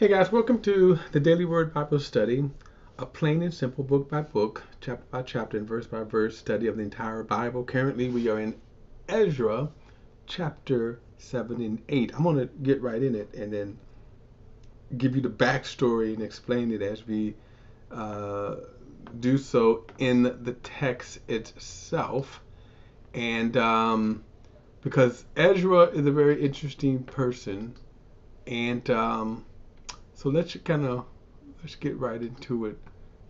Hey guys, welcome to the Daily Word Bible Study, a plain and simple book by book, chapter by chapter, and verse by verse study of the entire Bible. Currently, we are in Ezra chapter 7 and 8. I'm going to get right in it and then give you the backstory and explain it as we do so in the text itself. And because Ezra is a very interesting person, and so let's get right into it.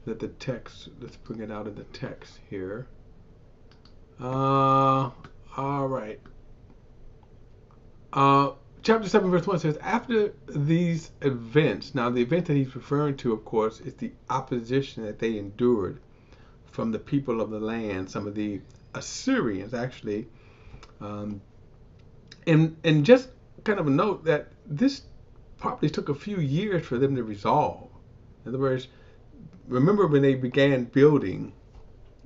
Let's bring it out of the text here. All right. Chapter 7, verse 1 says, after these events, now the event that he's referring to, of course, is the opposition that they endured from the people of the land, some of the Assyrians, actually. And just kind of a note that this probably took a few years for them to resolve. In other words, remember when they began building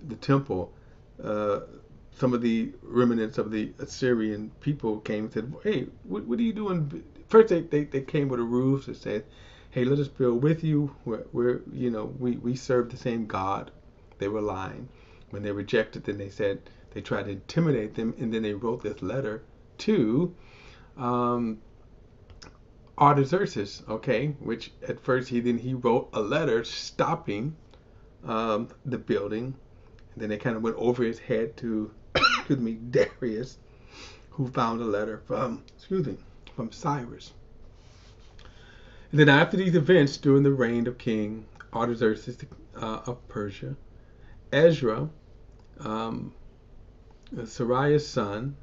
the temple, some of the remnants of the Assyrian people came and said, hey, what are you doing? First, they came with a ruse that said, hey, let us build with you. We serve the same God. They were lying. When they rejected, then they tried to intimidate them, and then they wrote this letter to Artaxerxes, okay, which at first he wrote a letter stopping the building, and then they kind of went over his head to Darius, who found a letter from Cyrus. And then after these events, during the reign of King Artaxerxes of Persia, Ezra, Sariah's son,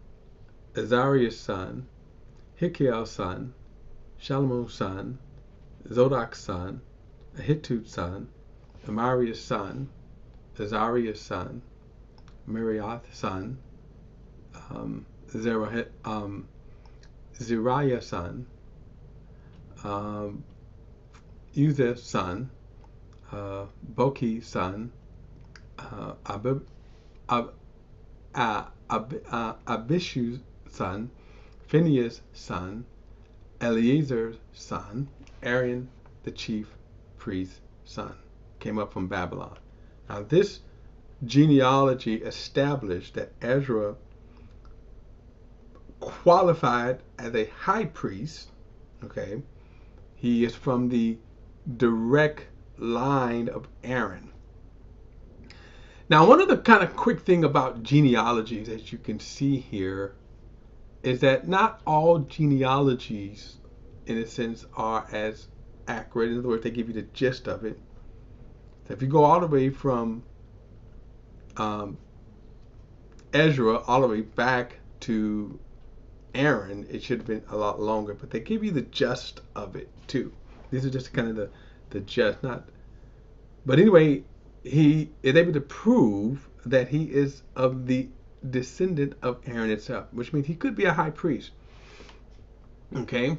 Azariah's son, Hilkiah's son, Shalomon's son, Zodok's son, Ahitub's son, Amariah's son, Azariah's son, Meraioth's son, Zeriah's son, Uzziah's son, Boki's son, Abishu's son, Phinehas' son, Eleazar's son, Aaron, the chief priest's son, came up from Babylon. Now, this genealogy established that Ezra qualified as a high priest. Okay, he is from the direct line of Aaron. Now, one of the kind of quick thing about genealogies, as you can see here, is that not all genealogies, in a sense, are as accurate. In other words, they give you the gist of it. So if you go all the way from Ezra all the way back to Aaron, it should have been a lot longer, but they give you the gist of it too. These are just kind of the gist, not. But anyway, he is able to prove that he is of the descendant of Aaron itself, which means he could be a high priest. Okay,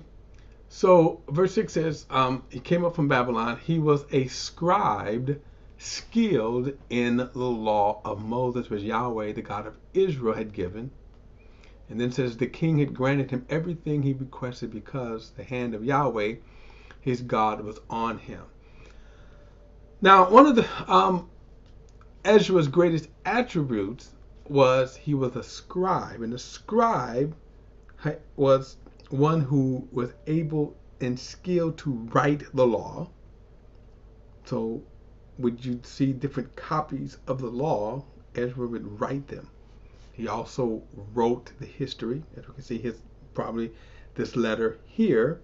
so verse 6 says, he came up from Babylon. He was a scribe, skilled in the law of Moses, which Yahweh, the God of Israel, had given. And then says the king had granted him everything he requested because the hand of Yahweh, his God, was on him. Now, one of the Ezra's greatest attributes was he was a scribe, and the scribe was one who was able and skilled to write the law. So would you see different copies of the law, Ezra would write them. He also wrote the history. As you can see, probably this letter here,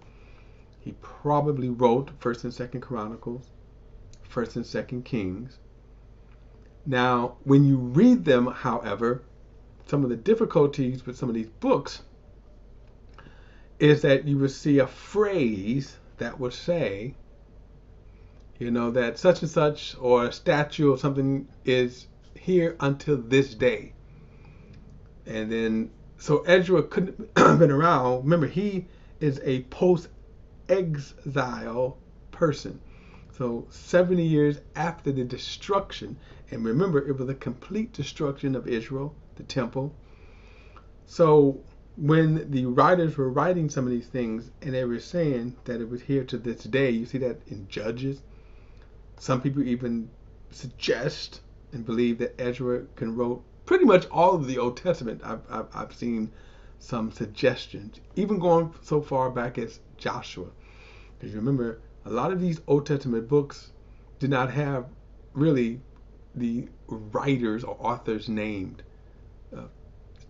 he probably wrote 1st and 2nd Chronicles, 1st and 2nd Kings. Now, when you read them, however, some of the difficulties with some of these books is that you will see a phrase that would say, that such and such, or a statue or something is here until this day. And then, so Ezra couldn't have been around. Remember, he is a post-exile person. So 70 years after the destruction, and remember, it was a complete destruction of Israel, the temple. So when the writers were writing some of these things and they were saying that it was here to this day, you see that in Judges. Some people even suggest and believe that Ezra can wrote pretty much all of the Old Testament. I've seen some suggestions, even going so far back as Joshua. Because you remember, a lot of these Old Testament books did not have really the writers or authors named.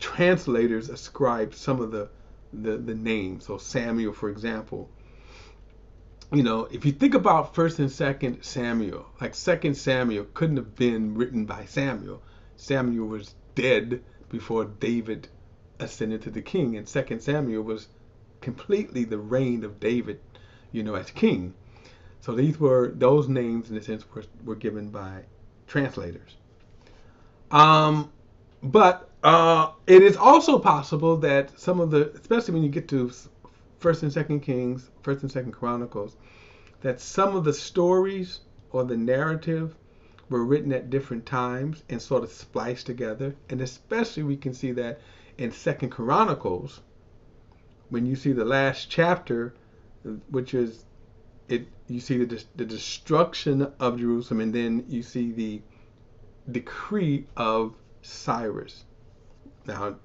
Translators ascribed some of the names. So Samuel, for example, if you think about 1st and 2nd Samuel, like 2nd Samuel couldn't have been written by Samuel. Samuel was dead before David ascended to the king, and 2nd Samuel was completely the reign of David, as king. So those names in a sense were given by translators. But it is also possible that some of the, especially when you get to 1st and 2nd Kings, 1st and 2nd Chronicles, that some of the stories or the narrative were written at different times and sort of spliced together. And especially we can see that in 2nd Chronicles, when you see the last chapter, which is you see the destruction of Jerusalem, and then you see the decree of Cyrus. Now,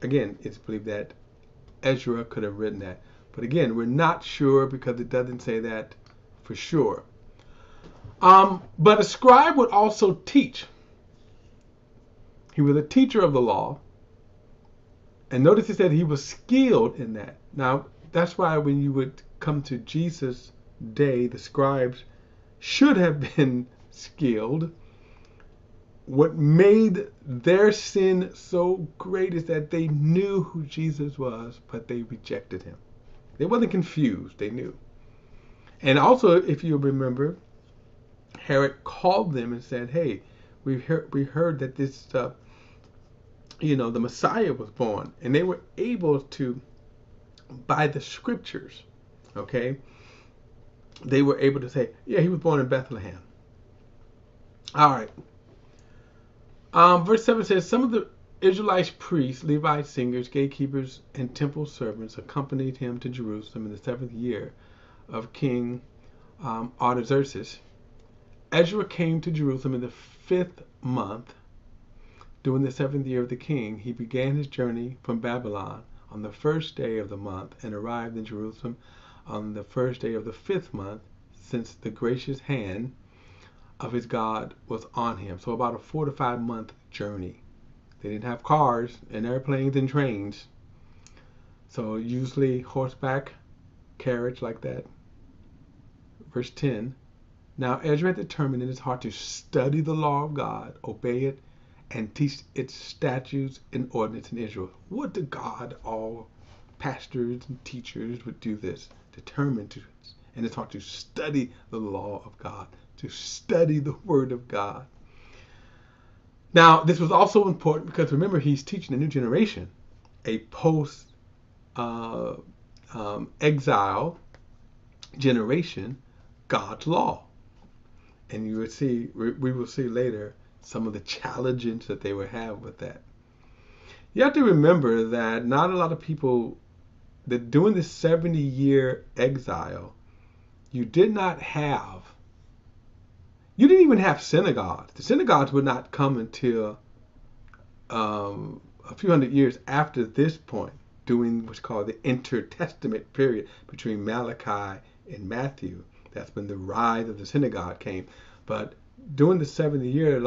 again, it's believed that Ezra could have written that. But again, we're not sure because it doesn't say that for sure. But a scribe would also teach. He was a teacher of the law. And notice it said he was skilled in that. Now, that's why when you would come to Jesus' day, the scribes should have been skilled. What made their sin so great is that they knew who Jesus was, but they rejected him. They wasn't confused, they knew. And also, if you remember, Herod called them and said, hey, we heard that this, the Messiah was born. And they were able to, by the scriptures, okay, they were able to say, yeah, he was born in Bethlehem. All right. Verse 7 says, some of the Israelite priests, Levite singers, gatekeepers, and temple servants accompanied him to Jerusalem in the 7th year of King Artaxerxes. Ezra came to Jerusalem in the 5th month. During the 7th year of the king, he began his journey from Babylon on the 1st day of the month and arrived in Jerusalem on the 1st day of the 5th month, since the gracious hand of his God was on him. So about a 4 to 5 month journey. They didn't have cars and airplanes and trains. So usually horseback carriage like that. Verse 10. Now Ezra had determined in his heart to study the law of God, obey it, and teach its statutes and ordinance in Israel. Would to God all pastors and teachers would do this. Determined to, in his heart, to study the law of God, to study the word of God. Now, this was also important because remember, he's teaching a new generation, a post exile generation, God's law. And you would see, we will see later some of the challenges that they would have with that. You have to remember that not a lot of people, that during this 70-year exile, you didn't even have synagogues. The synagogues would not come until a few hundred years after this point, during what's called the intertestament period between Malachi and Matthew. That's when the rise of the synagogue came. But during the 70 years,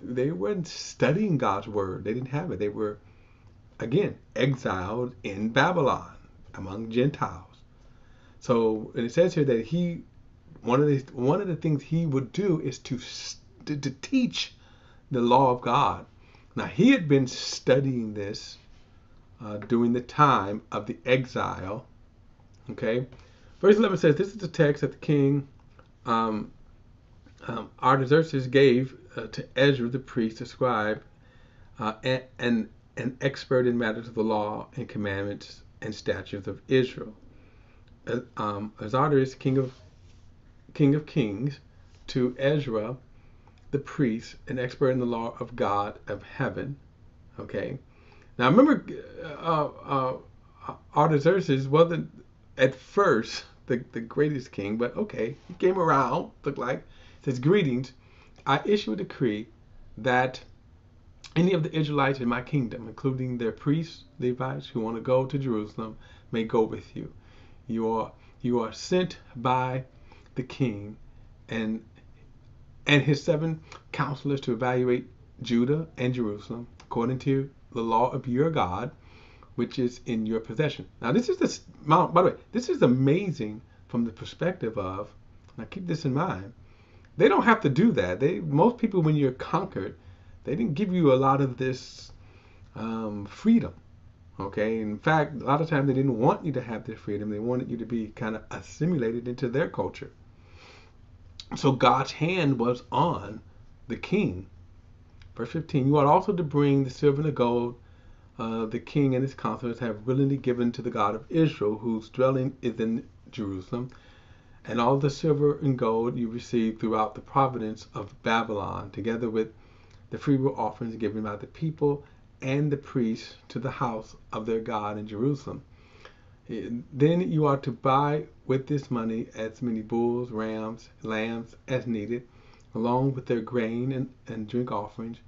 they weren't studying God's word. They didn't have it. They were, again, exiled in Babylon among Gentiles. So, and it says here that one of the things he would do is to teach the law of God. Now, he had been studying this during the time of the exile. Okay, verse 11 says, "This is the text that the king Artaxerxes gave to Ezra the priest, the scribe, and an expert in matters of the law and commandments and statutes of Israel. Artaxerxes, king of kings, to Ezra the priest, an expert in the law of God of heaven." Okay. Now remember, Artaxerxes wasn't at first the greatest king, but okay, he came around, looked like. It says, greetings, I issue a decree that any of the Israelites in my kingdom, including their priests, Levites, who want to go to Jerusalem, may go with you. You are sent by the king and his 7 counselors to evaluate Judah and Jerusalem according to the law of your God, which is in your possession. Now, this is by the way, this is amazing from the perspective of, now keep this in mind, they don't have to do that. Most people, when you're conquered, they didn't give you a lot of this freedom. Okay, in fact, a lot of times they didn't want you to have this freedom. They wanted you to be kind of assimilated into their culture. So God's hand was on the king. Verse 15, you ought also to bring the silver and the gold the king and his counselors have willingly given to the God of Israel, whose dwelling is in Jerusalem, and all the silver and gold you receive throughout the province of Babylon, together with the freewill offerings given by the people and the priests to the house of their God in Jerusalem. Then you are to buy with this money as many bulls, rams, lambs as needed, along with their grain and drink offerings,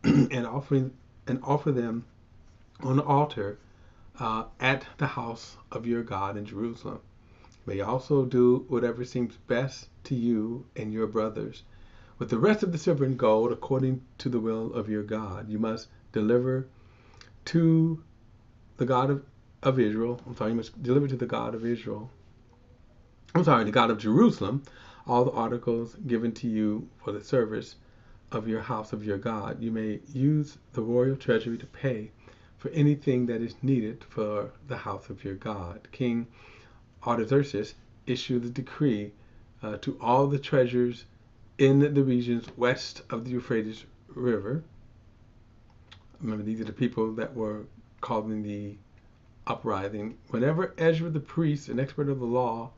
and offer them on the altar at the house of your God in Jerusalem. You may also do whatever seems best to you and your brothers. With the rest of the silver and gold, according to the will of your God, you must deliver to the God of Israel. You must deliver to the God of Israel. The God of Jerusalem, all the articles given to you for the service of your house of your God. You may use the royal treasury to pay for anything that is needed for the house of your God. King Artaxerxes issued the decree to all the treasures in the regions west of the Euphrates River. Remember, these are the people that were causing the uprising. Whenever Ezra the priest, an expert of the law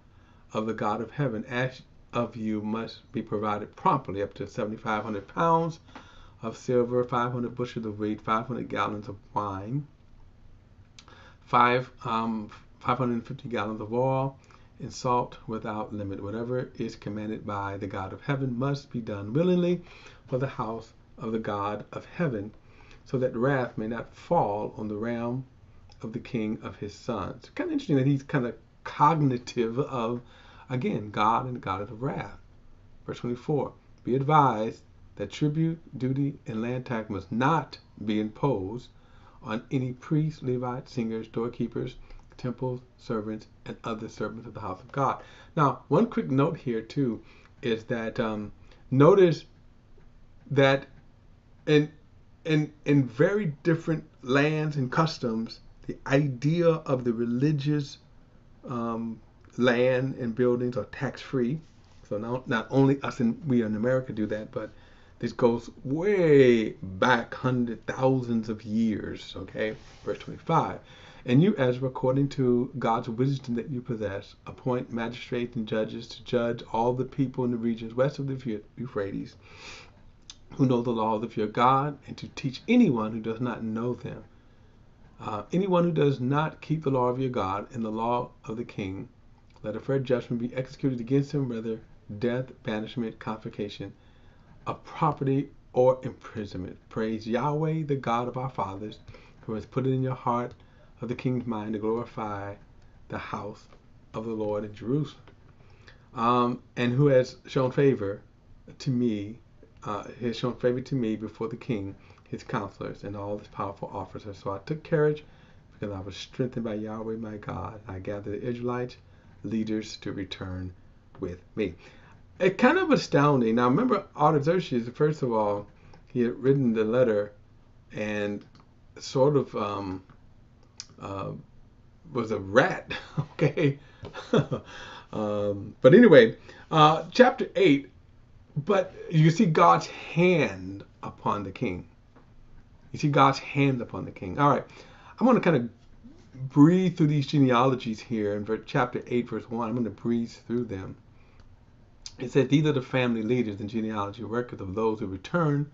of the God of heaven, asks of you, must be provided promptly up to 7,500 pounds of silver, 500 bushels of wheat, 500 gallons of wine, 550 gallons of oil, and salt without limit. Whatever is commanded by the God of heaven must be done willingly for the house of the God of heaven, so that wrath may not fall on the realm of the king of his sons. It's kind of interesting that he's kind of cognitive of, again, God and God of wrath. Verse 24, be advised that tribute, duty, and land tax must not be imposed on any priests, Levites, singers, doorkeepers, temples, servants, and other servants of the house of God. Now, one quick note here too is that notice that in very different lands and customs, the idea of the religious land and buildings are tax-free. So not only we in America do that, but this goes way back thousands of years. Okay, verse 25. And you, Ezra, according to God's wisdom that you possess, appoint magistrates and judges to judge all the people in the regions west of the Euphrates, who know the laws of your God, and to teach anyone who does not know them. Anyone who does not keep the law of your God and the law of the king, let a fair judgment be executed against him, whether death, banishment, confiscation of property, or imprisonment. Praise Yahweh, the God of our fathers, who has put it in your heart of the king's mind to glorify the house of the Lord in Jerusalem, and who has shown favor to me, before the king, his counselors, and all his powerful officers. So I took courage because I was strengthened by Yahweh my God. I gathered the Israelites, leaders, to return with me. It's kind of astounding. Now remember, Artaxerxes, first of all, he had written the letter and sort of was a rat. Okay. But anyway, chapter 8, but you see God's hand upon the king. You see God's hand upon the king. All right. I want to kind of breathe through these genealogies here in chapter 8, verse 1. I'm going to breeze through them. It says, these are the family leaders and genealogy records of those who returned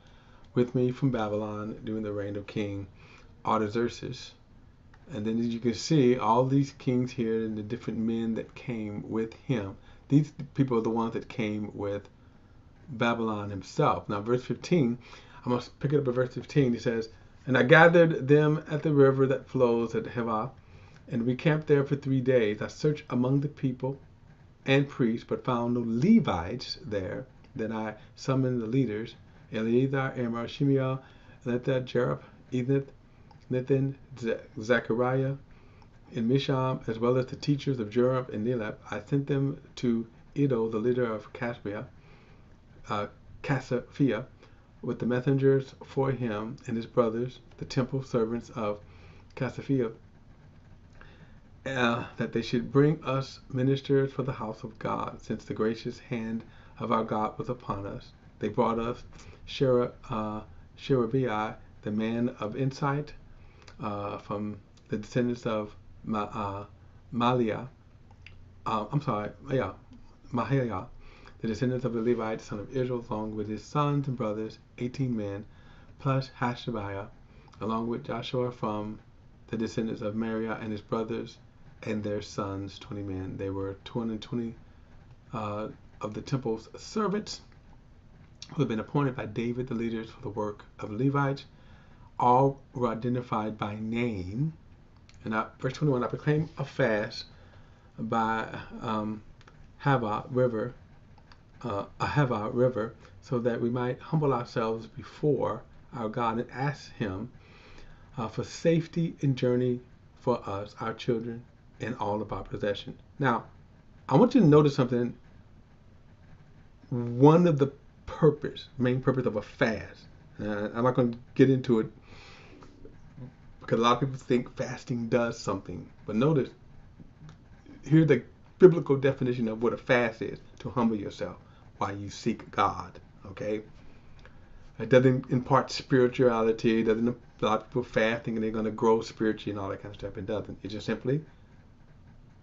with me from Babylon during the reign of King Artaxerxes. And then as you can see, all these kings here and the different men that came with him. These people are the ones that came with Babylon himself. Now, verse 15, I'm going to pick it up at verse 15. He says, "And I gathered them at the river that flows at Heva, and we camped there for 3 days. I searched among the people and priests, but found no Levites there. Then I summoned the leaders, Eleazar, Amar, Shimei, Letha, Jerub, Edith, Nathan, Zechariah, and Misham, as well as the teachers of Jerub and Nelab. I sent them to Iddo, the leader of Casaphia, with the messengers for him and his brothers, the temple servants of Casaphia, that they should bring us ministers for the house of God, since the gracious hand of our God was upon us. They brought us Sherebiah, the man of insight, from the descendants of Mahiah, the descendants of the Levite, son of Israel, along with his sons and brothers, 18 men, plus Hashabiah, along with Joshua from the descendants of Mariah and his brothers and their sons, 20 men. They were 220 of the temple's servants who had been appointed by David, the leaders for the work of Levites. All were identified by name. And verse 21, I proclaim a fast by Ahava River, so that we might humble ourselves before our God and ask him for safety in journey for us, our children, and all of our possession. Now, I want you to notice something. One of the main purpose of a fast, I'm not going to get into it because a lot of people think fasting does something. But notice, here's the biblical definition of what a fast is: to humble yourself while you seek God. Okay? It doesn't impart spirituality. It doesn't. A lot of people fast thinking they're going to grow spiritually and all that kind of stuff. It doesn't. It's just simply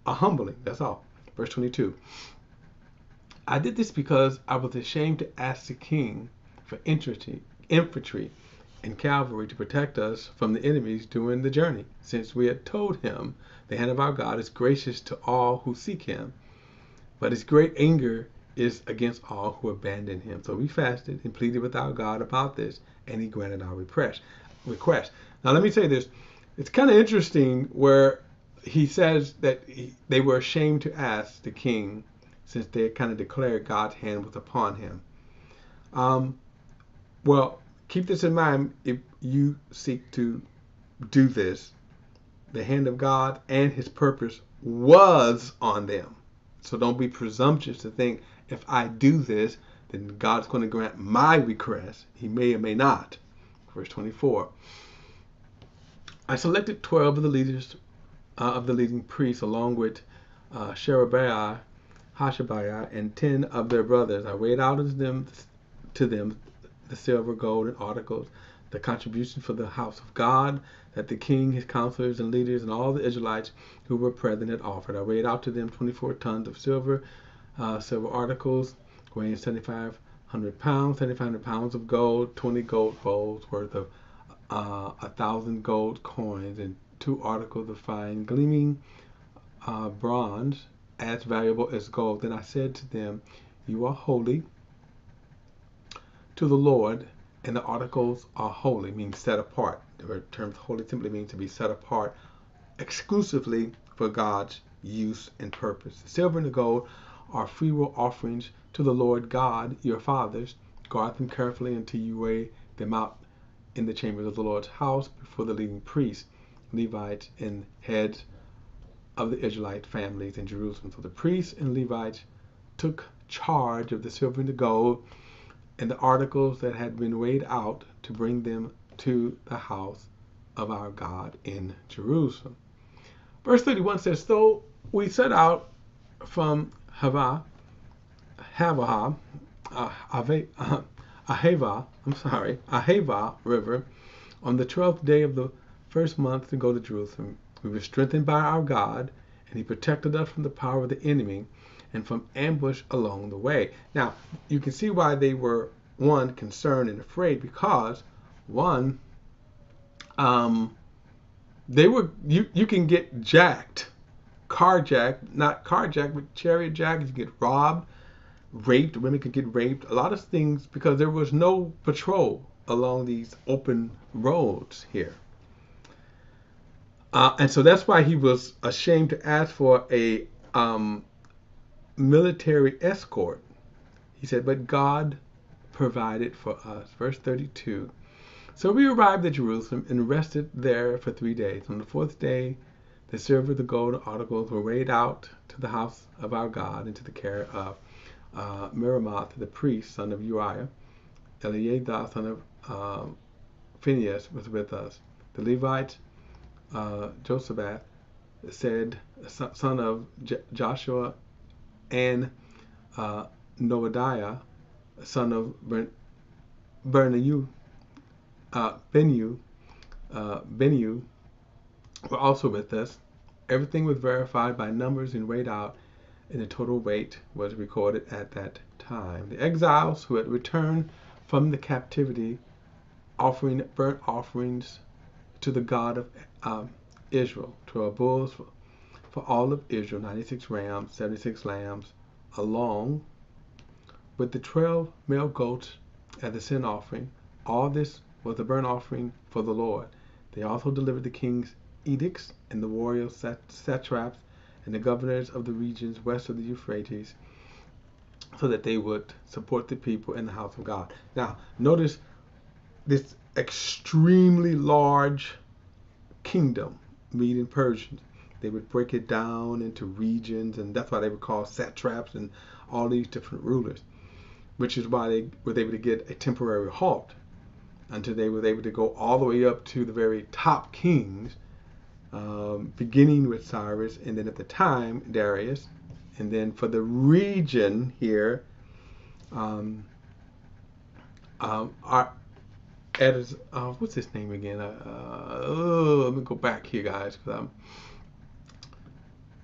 a humbling. That's all. Verse 22. I did this because I was ashamed to ask the king for infantry and cavalry to protect us from the enemies during the journey, since we had told him the hand of our God is gracious to all who seek him, but his great anger is against all who abandon him. So we fasted and pleaded with our God about this, and he granted our request. Now let me say this. It's kind of interesting where he says that they were ashamed to ask the king, since they had kind of declared God's hand was upon him. Well, keep this in mind. If you seek to do this, the hand of God and his purpose was on them. So don't be presumptuous to think, if I do this, then God's going to grant my request. He may or may not. Verse 24. I selected 12 of the leaders of the leading priests, along with Sherebiah, Hashabiah, and 10 of their brothers. I weighed out to them the silver, gold, and articles, the contribution for the house of God, that the king, his counselors, and leaders, and all the Israelites who were present had offered. I weighed out to them 24 tons of silver articles, weighing 7,500 pounds, 7,500 pounds of gold, 20 gold bowls worth of 1,000 gold coins, and 2 articles of fine gleaming bronze, as valuable as gold. Then I said to them, you are holy to the Lord, and the articles are holy, means set apart. The term holy simply means to be set apart exclusively for God's use and purpose. The silver and the gold are freewill offerings to the Lord God, your fathers. Guard them carefully until you weigh them out in the chambers of the Lord's house before the leading priests, Levites, and heads of the Israelite families in Jerusalem. So the priests and Levites took charge of the silver and the gold and the articles that had been weighed out to bring them to the house of our God in Jerusalem. Verse 31 says, so we set out from Ahava River on the 12th day of the first month to go to Jerusalem. We were strengthened by our God, and he protected us from the power of the enemy and from ambush along the way. Now, you can see why they were, one, concerned and afraid, because one, They were you can get jacked, carjacked, not carjacked, but chariot jacked. You get robbed, raped. Women could get raped. A lot of things because there was no patrol along these open roads here. And so that's why he was ashamed to ask for a military escort. He said, but God provided for us. Verse 32. So we arrived at Jerusalem and rested there for 3 days. On the fourth day, the silver, the gold, and articles were weighed out to the house of our God and to the care of Meremoth, the priest, son of Uriah. Eleazar, son of Phinehas, was with us. The Levites, Josaphat, said, son of Joshua, and Noadiah, son of Benu, were also with us. Everything was verified by numbers and weighed out, and the total weight was recorded at that time. The exiles who had returned from the captivity, offering burnt offerings to the God of Israel, 12 bulls for all of Israel, 96 rams, 76 lambs, along with the 12 male goats as the sin offering. All this was a burnt offering for the Lord. They also delivered the king's edicts and the royal satraps and the governors of the regions west of the Euphrates, so that they would support the people in the house of God. Now, notice this extremely large kingdom, Medes Persians. They would break it down into regions, and that's why they were called satraps and all these different rulers, which is why they were able to get a temporary halt until they were able to go all the way up to the very top kings, beginning with Cyrus, and then at the time, Darius. And then for the region here, what's his name again? Let me go back here, guys, because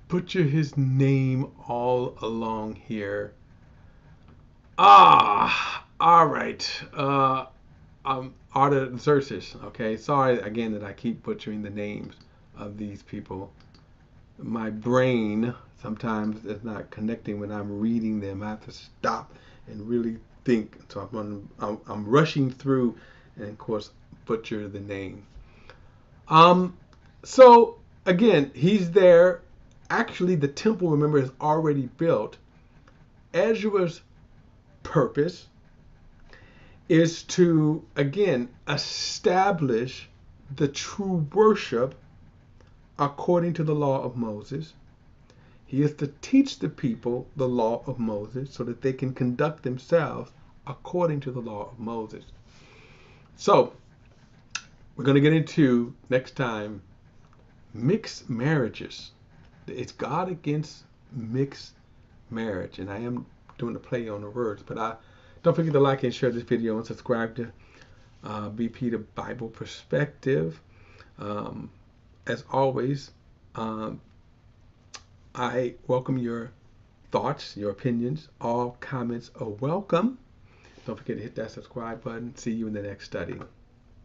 butcher his name all along here. All right. Artaxerxes. Okay, sorry again that I keep butchering the names of these people. My brain sometimes is not connecting when I'm reading them. I have to stop and really think. So I'm rushing through, and of course butcher the name. So again, he's there. Actually, the temple, remember, is already built. Ezra's purpose is to, again, establish the true worship according to the law of Moses. He is to teach the people the law of Moses so that they can conduct themselves according to the law of Moses. So, we're going to get into, next time, mixed marriages. It's God against mixed marriage. And I am doing a play on the words, but don't forget to like and share this video and subscribe to BP the Bible Perspective. As always, I welcome your thoughts, your opinions. All comments are welcome. Don't forget to hit that subscribe button. See you in the next study.